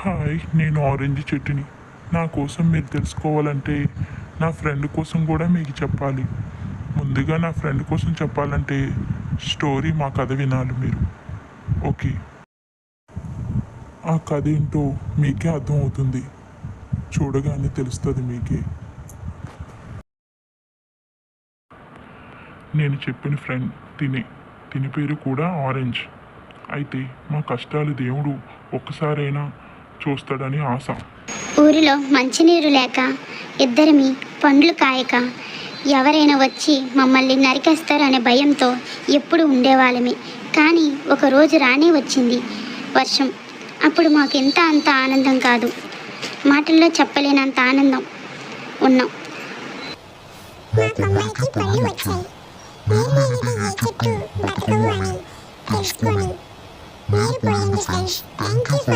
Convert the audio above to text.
Hi, నేను orange చెట్టుని. నా కోసం మీరు తెలుసుకోవాలంటే నా ఫ్రెండ్ కోసం కూడా మీకు చెప్పాలి. ముందుగా నా ఫ్రెండ్ కోసం చెప్పాలంటే స్టోరీ మా కథ వినాలి మీరు. ఓకే, ఆ కథ ఏంటో మీకే అర్థమవుతుంది. చూడగానే తెలుస్తుంది మీకే. నేను చెప్పిన ఫ్రెండ్ తిని పేరు కూడా ఆరెంజ్. అయితే మా కష్టాలు దేవుడు ఒక్కసారైనా చూస్తాడని ఆశ. ఊరిలో మంచినీరు లేక ఇద్దరిమి పండ్లు కాయక ఎవరైనా వచ్చి మమ్మల్ని నరికేస్తారనే భయంతో ఎప్పుడు ఉండేవాళ్ళమే. కానీ ఒకరోజు రానే వచ్చింది వర్షం. అప్పుడు మాకు అంత ఆనందం కాదు, మాటల్లో చెప్పలేనంత ఆనందం ఉన్నాం. మా కొమ్మలకి పళ్ళు వచ్చాయి. నీరు లేనిది ఏ చెట్టు బతకవు అని తెలుసుకొని నీరు పోయింది ఫ్రెండ్స్. Thank you for